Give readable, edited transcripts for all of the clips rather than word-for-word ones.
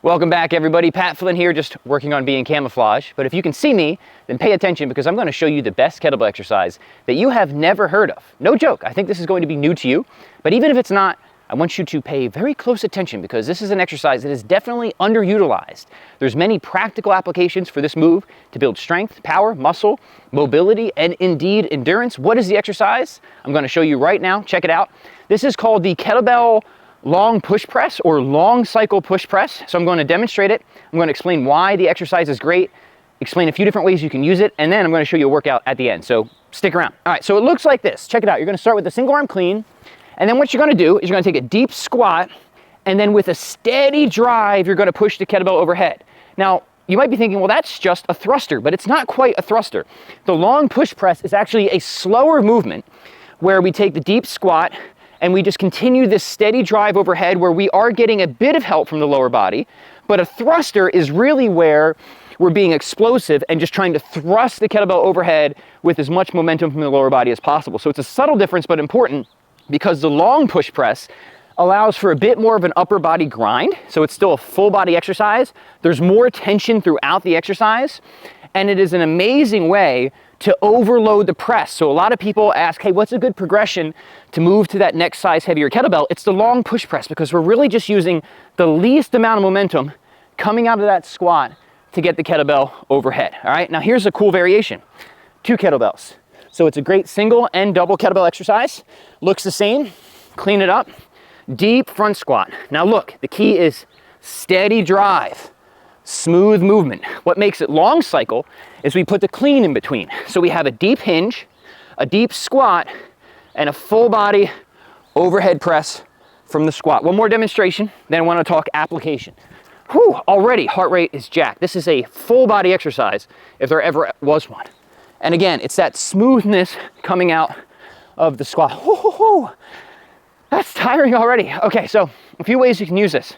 Welcome back, everybody. Pat Flynn here, just working on being camouflage. But if you can see me, then pay attention because I'm going to show you the best kettlebell exercise that you have never heard of. No joke, I think this is going to be new to you. But even if it's not, I want you to pay very close attention because this is an exercise that is definitely underutilized. There's many practical applications for this move to build strength, power, muscle, mobility, and indeed endurance. What is the exercise? I'm going to show you right now. Check it out. This is called the kettlebell long push press or long cycle push press. So I'm going to demonstrate it. I'm going to explain why the exercise is great, explain a few different ways you can use it, and then I'm going to show you a workout at the end. So stick around. All right, so it looks like this. Check it out. You're going to start with a single arm clean, and then what you're going to do is you're going to take a deep squat, and then with a steady drive, you're going to push the kettlebell overhead. Now, you might be thinking, well, that's just a thruster, but it's not quite a thruster. The long push press is actually a slower movement where we take the deep squat, and we just continue this steady drive overhead where we are getting a bit of help from the lower body, but a thruster is really where we're being explosive and just trying to thrust the kettlebell overhead with as much momentum from the lower body as possible. So it's a subtle difference, but important because the long push press allows for a bit more of an upper body grind. So it's still a full body exercise. There's more tension throughout the exercise, and it is an amazing way to overload the press. So a lot of people ask, hey, what's a good progression to move to that next size heavier kettlebell? It's the long push press because we're really just using the least amount of momentum coming out of that squat to get the kettlebell overhead. All right, now here's a cool variation. 2 kettlebells. So it's a great single and double kettlebell exercise. Looks the same, clean it up. Deep front squat. Now look, the key is steady drive. Smooth movement. What makes it long cycle is we put the clean in between. So we have a deep hinge, a deep squat, and a full body overhead press from the squat. One more demonstration, then I want to talk application. Whew, already heart rate is jacked. This is a full body exercise if there ever was one. And again, it's that smoothness coming out of the squat. Whew, that's tiring already. Okay, so a few ways you can use this.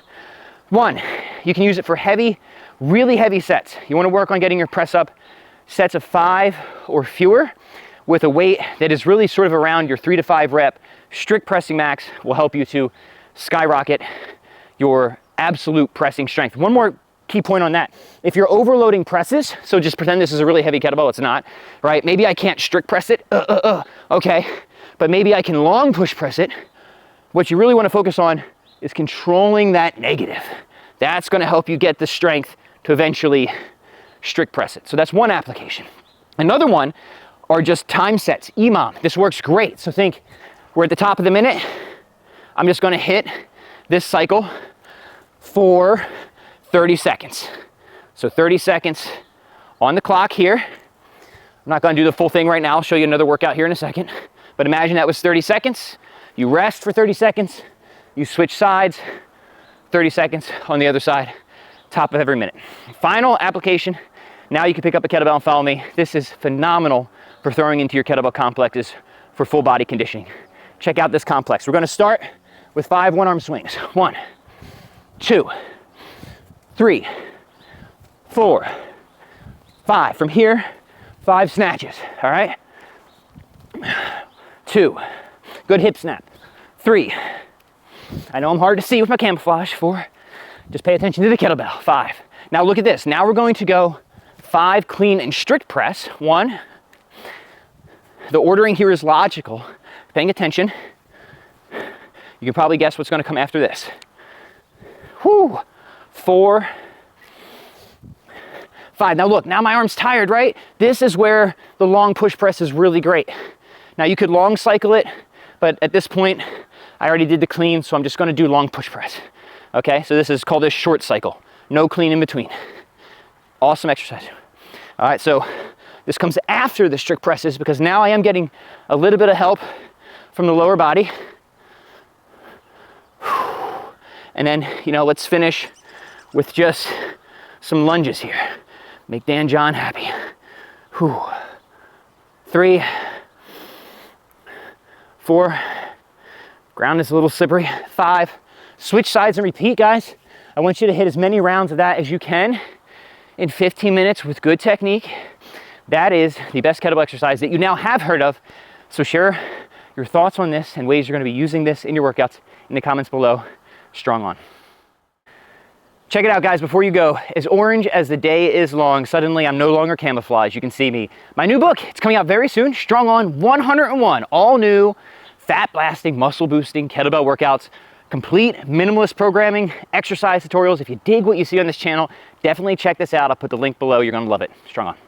One, you can use it for heavy, really heavy sets. You want to work on getting your press up sets of 5 or fewer with a weight that is really sort of around your 3 to 5 rep. Strict pressing max will help you to skyrocket your absolute pressing strength. One more key point on that. If you're overloading presses, so just pretend this is a really heavy kettlebell, it's not, right? Maybe I can't strict press it, okay, but maybe I can long push press it. What you really want to focus on is controlling that negative. That's going to help you get the strength to eventually strict press it. So that's one application. Another one are just time sets, EMOM. This works great. So think we're at the top of the minute. I'm just going to hit this cycle for 30 seconds. So 30 seconds on the clock here. I'm not going to do the full thing right now. I'll show you another workout here in a second. But imagine that was 30 seconds. You rest for 30 seconds. You switch sides, 30 seconds on the other side, top of every minute. Final application. Now you can pick up a kettlebell and follow me. This is phenomenal for throwing into your kettlebell complexes for full body conditioning. Check out this complex. We're going to start with 5 one-arm swings. 1, 2, 3, 4, 5. From here, 5 snatches, all right? 2, good hip snap. 3, I know I'm hard to see with my camouflage. 4, just pay attention to the kettlebell. 5. Now look at this. Now we're going to go 5 clean and strict press. 1, the ordering here is logical. Paying attention. You can probably guess what's going to come after this. Whew. 4, 5. Now look, now my arm's tired, right? This is where the long push press is really great. Now you could long cycle it, but at this point, I already did the clean, so I'm just going to do long push press. Okay, so this is called a short cycle. No clean in between. Awesome exercise. All right, so this comes after the strict presses because now I am getting a little bit of help from the lower body. And then, let's finish with just some lunges here. Make Dan John happy. 3, 4, ground is a little slippery. 5, switch sides and repeat, guys. I want you to hit as many rounds of that as you can in 15 minutes with good technique. That is the best kettlebell exercise that you now have heard of. So share your thoughts on this and ways you're going to be using this in your workouts in the comments below. Strong on. Check it out, guys, before you go. As orange as the day is long, suddenly I'm no longer camouflaged. You can see me. My new book, it's coming out very soon, Strong On 101. All new, fat-blasting, muscle-boosting kettlebell workouts, complete minimalist programming, exercise tutorials. If you dig what you see on this channel, definitely check this out. I'll put the link below. You're gonna love it. Strong On.